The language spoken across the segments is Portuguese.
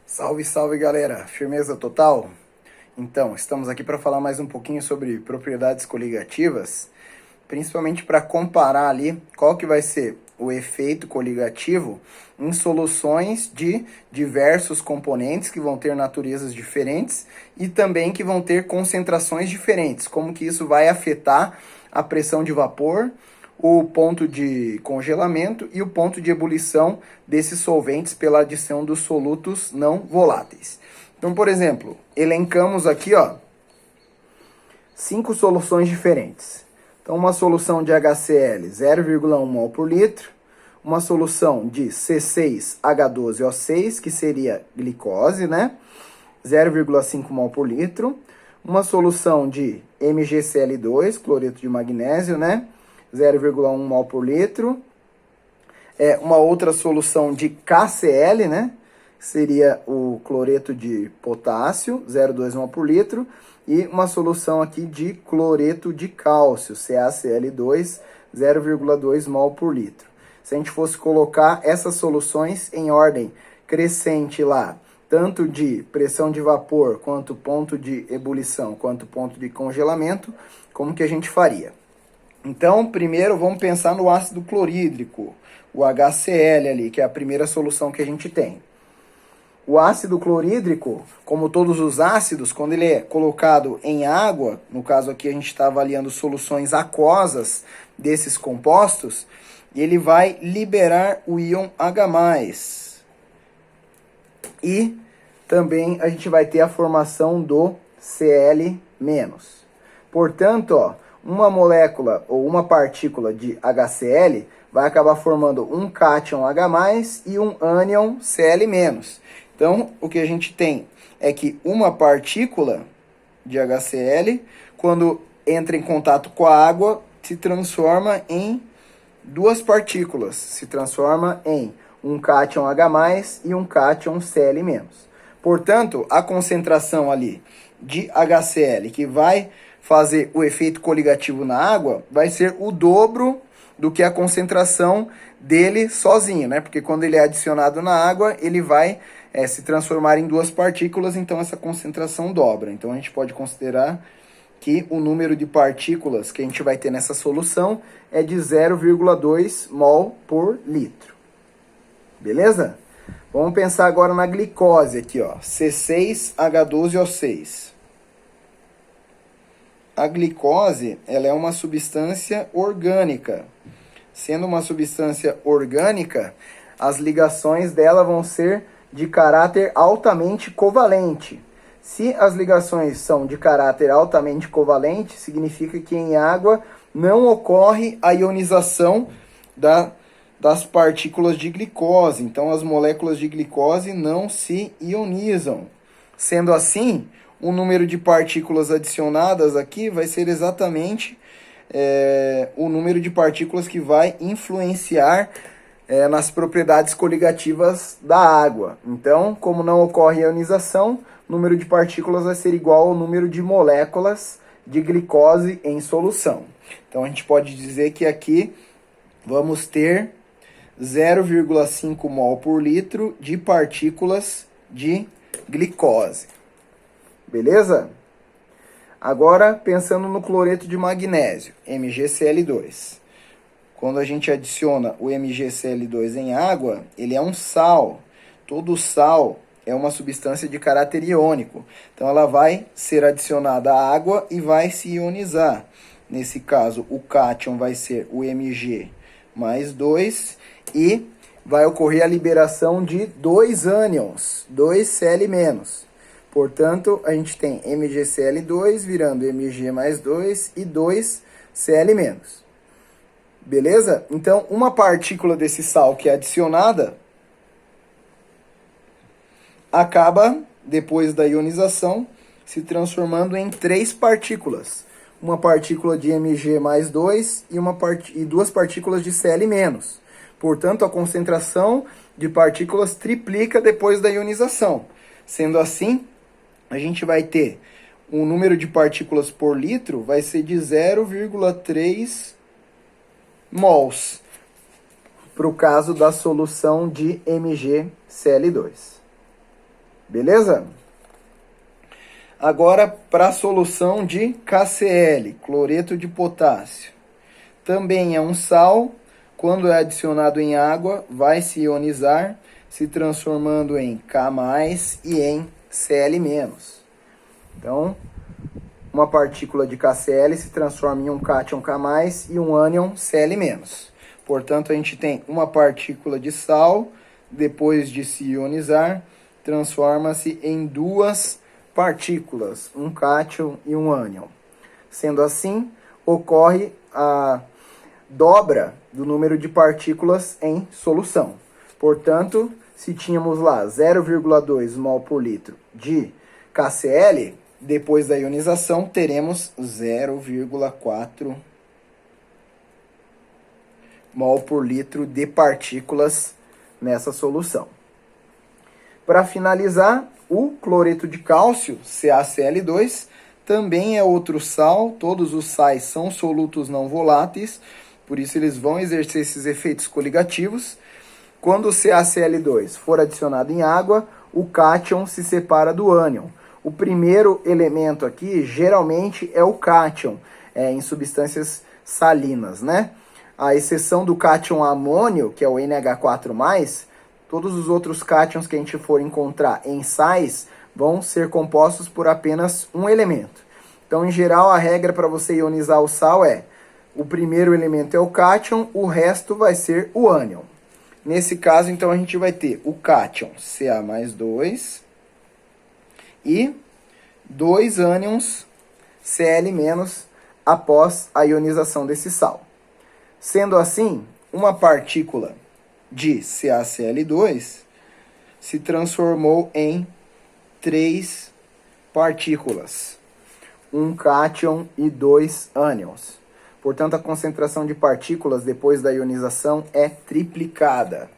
Salve, salve galera! Firmeza total? Então, estamos aqui para falar mais um pouquinho sobre propriedades coligativas, principalmente para comparar ali qual que vai ser o efeito coligativo em soluções de diversos componentes que vão ter naturezas diferentes e também que vão ter concentrações diferentes, como que isso vai afetar a pressão de vapor, o ponto de congelamento e o ponto de ebulição desses solventes pela adição dos solutos não voláteis. Então, por exemplo, elencamos aqui, 5 soluções diferentes. Então, uma solução de HCl 0,1 mol por litro, uma solução de C6H12O6, que seria glicose, né? 0,5 mol por litro, uma solução de MgCl2, cloreto de magnésio, né? 0,1 mol por litro. Uma outra solução de KCl, né? Seria o cloreto de potássio, 0,2 mol por litro. E uma solução aqui de cloreto de cálcio, CaCl2, 0,2 mol por litro. Se a gente fosse colocar essas soluções em ordem crescente lá, tanto de pressão de vapor, quanto ponto de ebulição, quanto ponto de congelamento, como que a gente faria? Então, primeiro vamos pensar no ácido clorídrico, o HCl ali, que é a primeira solução que a gente tem. O ácido clorídrico, como todos os ácidos, quando ele é colocado em água, no caso aqui a gente está avaliando soluções aquosas desses compostos, ele vai liberar o íon H+. E também a gente vai ter a formação do Cl-. Portanto, uma molécula ou uma partícula de HCl vai acabar formando um cátion H+, e um ânion Cl-. Então, o que a gente tem é que uma partícula de HCl, quando entra em contato com a água, se transforma em duas partículas. Se transforma em um cátion H+, e um cátion Cl-. Portanto, a concentração ali de HCl, que vai fazer o efeito coligativo na água, vai ser o dobro do que a concentração dele sozinho, né? Porque quando ele é adicionado na água, ele vai se transformar em duas partículas, então essa concentração dobra. Então a gente pode considerar que o número de partículas que a gente vai ter nessa solução é de 0,2 mol por litro. Beleza? Vamos pensar agora na glicose aqui, C6H12O6. A glicose, ela é uma substância orgânica. Sendo uma substância orgânica, as ligações dela vão ser de caráter altamente covalente. Se as ligações são de caráter altamente covalente, significa que em água não ocorre a ionização das partículas de glicose. Então, as moléculas de glicose não se ionizam. Sendo assim, o número de partículas adicionadas aqui vai ser exatamente o número de partículas que vai influenciar nas propriedades coligativas da água. Então, como não ocorre ionização, o número de partículas vai ser igual ao número de moléculas de glicose em solução. Então, a gente pode dizer que aqui vamos ter 0,5 mol por litro de partículas de glicose. Beleza? Agora, pensando no cloreto de magnésio, MgCl2. Quando a gente adiciona o MgCl2 em água, ele é um sal. Todo sal é uma substância de caráter iônico. Então, ela vai ser adicionada à água e vai se ionizar. Nesse caso, o cátion vai ser o Mg mais 2 e vai ocorrer a liberação de dois ânions, 2 Cl-. Portanto, a gente tem MgCl2 virando Mg mais 2 e 2 Cl-. Beleza? Então, uma partícula desse sal que é adicionada acaba, depois da ionização, se transformando em 3 partículas. Uma partícula de Mg mais 2 e duas partículas de Cl-. Portanto, a concentração de partículas triplica depois da ionização. Sendo assim, a gente vai ter o número de partículas por litro vai ser de 0,3 mols, para o caso da solução de MgCl2. Beleza? Agora, para a solução de KCl, cloreto de potássio. Também é um sal, quando é adicionado em água, vai se ionizar, se transformando em K+, e em Cl-. Então, uma partícula de KCl se transforma em um cátion K+, e um ânion Cl-. Portanto, a gente tem uma partícula de sal, depois de se ionizar, transforma-se em duas partículas, um cátion e um ânion. Sendo assim, ocorre a dobra do número de partículas em solução. Portanto, se tínhamos lá 0,2 mol por litro de KCl, depois da ionização teremos 0,4 mol por litro de partículas nessa solução. Para finalizar, o cloreto de cálcio, CaCl2, também é outro sal. Todos os sais são solutos não voláteis, por isso eles vão exercer esses efeitos coligativos. Quando o CaCl2 for adicionado em água, o cátion se separa do ânion. O primeiro elemento aqui, geralmente, é o cátion, em substâncias salinas, né? À exceção do cátion amônio, que é o NH4+, todos os outros cátions que a gente for encontrar em sais vão ser compostos por apenas um elemento. Então, em geral, a regra para você ionizar o sal é: o primeiro elemento é o cátion, o resto vai ser o ânion. Nesse caso, então, a gente vai ter o cátion Ca+2 e 2 ânions Cl- após a ionização desse sal. Sendo assim, uma partícula de CaCl2 se transformou em 3 partículas, um cátion e 2 ânions. Portanto, a concentração de partículas depois da ionização é triplicada.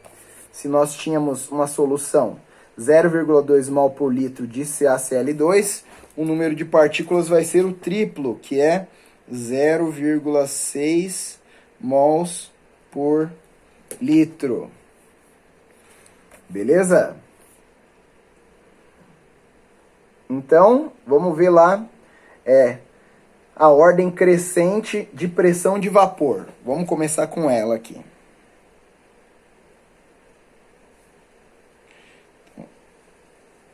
Se nós tínhamos uma solução 0,2 mol por litro de CaCl2, o número de partículas vai ser o triplo, que é 0,6 mols por litro. Beleza? Então, vamos ver lá a ordem crescente de pressão de vapor. Vamos começar com ela aqui.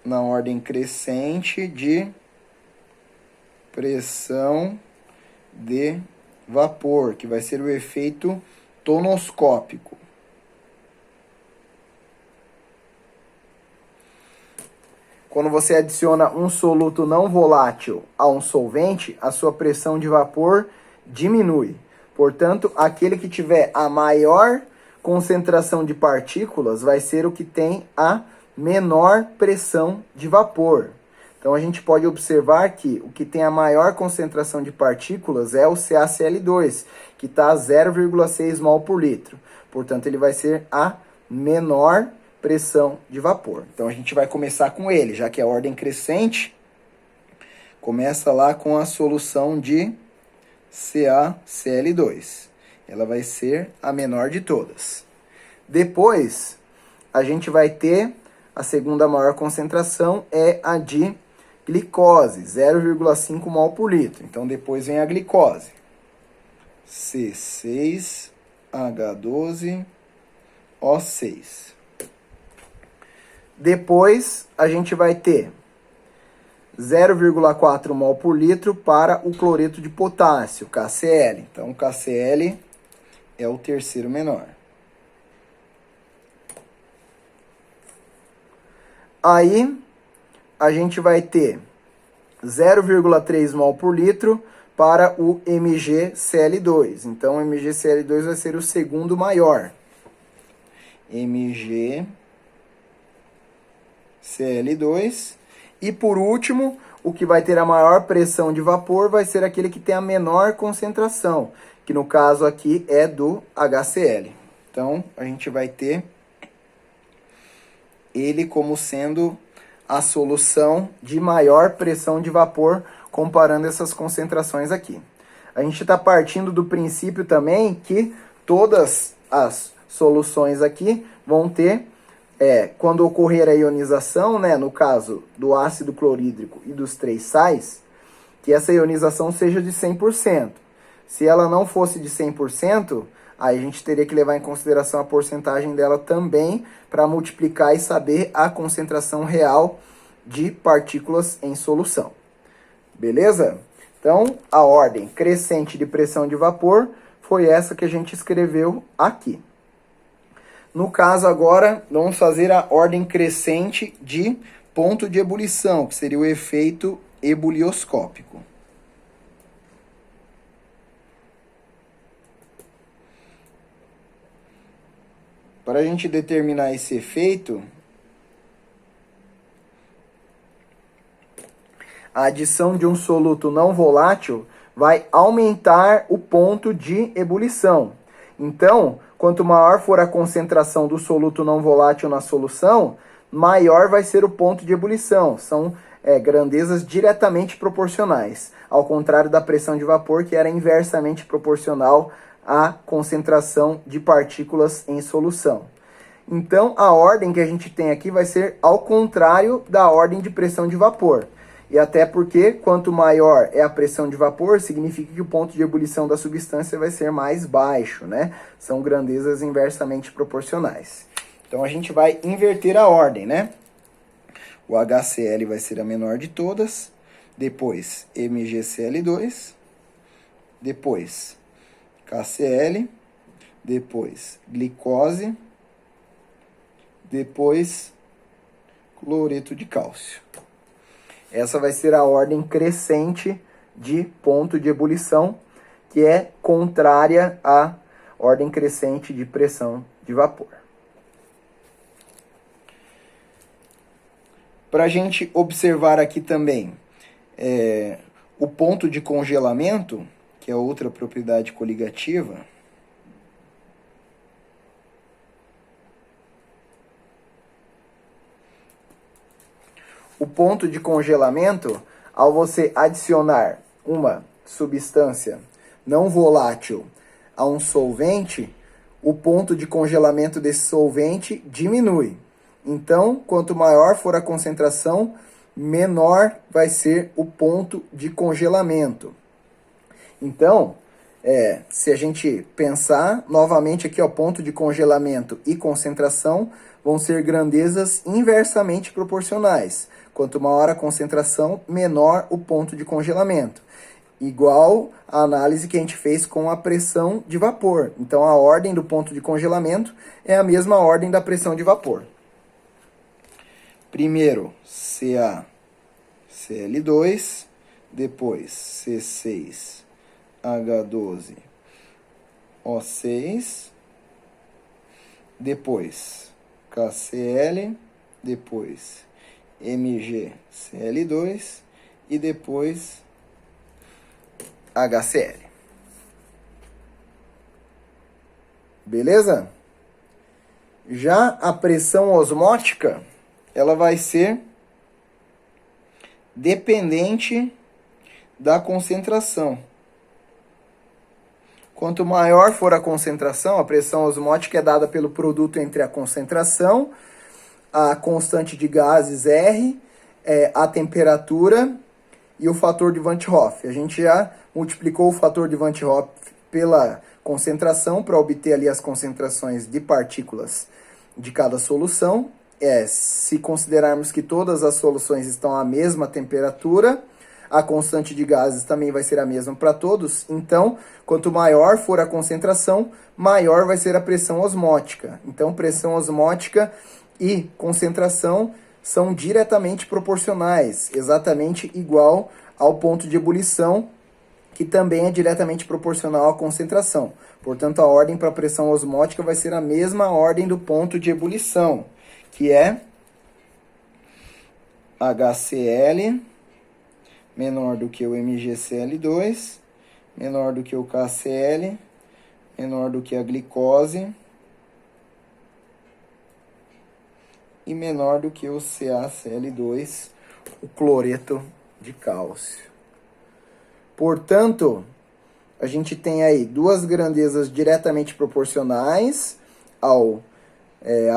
Na ordem crescente de pressão de vapor, que vai ser o efeito tonoscópico. Quando você adiciona um soluto não volátil a um solvente, a sua pressão de vapor diminui. Portanto, aquele que tiver a maior concentração de partículas vai ser o que tem a menor pressão de vapor. Então, a gente pode observar que o que tem a maior concentração de partículas é o CaCl2, que está a 0,6 mol por litro. Portanto, ele vai ser a menor pressão de vapor. Então, a gente vai começar com ele, já que é a ordem crescente. Começa lá com a solução de CaCl2. Ela vai ser a menor de todas. Depois, a gente vai ter a segunda maior concentração, é a de glicose, 0,5 mol por litro. Então, depois vem a glicose. C6H12O6. Depois, a gente vai ter 0,4 mol por litro para o cloreto de potássio, KCl. Então, KCl é o terceiro menor. Aí, a gente vai ter 0,3 mol por litro para o MgCl2. Então, o MgCl2 vai ser o segundo maior. MgCl2. E, por último, o que vai ter a maior pressão de vapor vai ser aquele que tem a menor concentração, que no caso aqui é do HCl. Então, a gente vai ter ele como sendo a solução de maior pressão de vapor, comparando essas concentrações aqui. A gente está partindo do princípio também que todas as soluções aqui vão ter quando ocorrer a ionização, né, no caso do ácido clorídrico e dos 3 sais, que essa ionização seja de 100%. Se ela não fosse de 100%, aí a gente teria que levar em consideração a porcentagem dela também para multiplicar e saber a concentração real de partículas em solução. Beleza? Então, a ordem crescente de pressão de vapor foi essa que a gente escreveu aqui. No caso agora, vamos fazer a ordem crescente de ponto de ebulição, que seria o efeito ebulioscópico. Para a gente determinar esse efeito, a adição de um soluto não volátil vai aumentar o ponto de ebulição. Então, quanto maior for a concentração do soluto não volátil na solução, maior vai ser o ponto de ebulição. São grandezas diretamente proporcionais, ao contrário da pressão de vapor, que era inversamente proporcional à concentração de partículas em solução. Então, a ordem que a gente tem aqui vai ser ao contrário da ordem de pressão de vapor. E até porque, quanto maior é a pressão de vapor, significa que o ponto de ebulição da substância vai ser mais baixo, né? São grandezas inversamente proporcionais. Então, a gente vai inverter a ordem, né? O HCl vai ser a menor de todas, depois MgCl2, depois KCl, depois glicose, depois cloreto de cálcio. Essa vai ser a ordem crescente de ponto de ebulição, que é contrária à ordem crescente de pressão de vapor. Para a gente observar aqui também o ponto de congelamento, que é outra propriedade coligativa. O ponto de congelamento, ao você adicionar uma substância não volátil a um solvente, o ponto de congelamento desse solvente diminui. Então, quanto maior for a concentração, menor vai ser o ponto de congelamento. Então, se a gente pensar novamente aqui, ó, ponto de congelamento e concentração vão ser grandezas inversamente proporcionais. Quanto maior a concentração, menor o ponto de congelamento. Igual a análise que a gente fez com a pressão de vapor. Então, a ordem do ponto de congelamento é a mesma ordem da pressão de vapor. Primeiro, CaCl2, depois C6H12O6, depois KCl, depois MgCl2 e depois HCl. Beleza? Já a pressão osmótica, ela vai ser dependente da concentração. Quanto maior for a concentração, a pressão osmótica é dada pelo produto entre a concentração, a constante de gases R, a temperatura e o fator de Van 't Hoff. A gente já multiplicou o fator de Van 't Hoff pela concentração para obter ali as concentrações de partículas de cada solução. Se considerarmos que todas as soluções estão à mesma temperatura, a constante de gases também vai ser a mesma para todos. Então, quanto maior for a concentração, maior vai ser a pressão osmótica. Então, pressão osmótica e concentração são diretamente proporcionais, exatamente igual ao ponto de ebulição, que também é diretamente proporcional à concentração. Portanto, a ordem para a pressão osmótica vai ser a mesma ordem do ponto de ebulição, que é HCl menor do que o MgCl2, menor do que o KCl, menor do que a glicose e menor do que o CaCl2, o cloreto de cálcio. Portanto, a gente tem aí duas grandezas diretamente proporcionais ao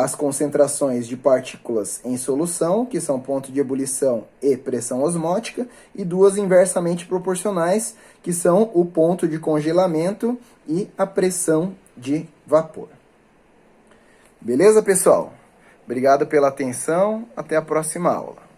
as concentrações de partículas em solução, que são ponto de ebulição e pressão osmótica, e duas inversamente proporcionais, que são o ponto de congelamento e a pressão de vapor. Beleza, pessoal? Obrigado pela atenção. Até a próxima aula.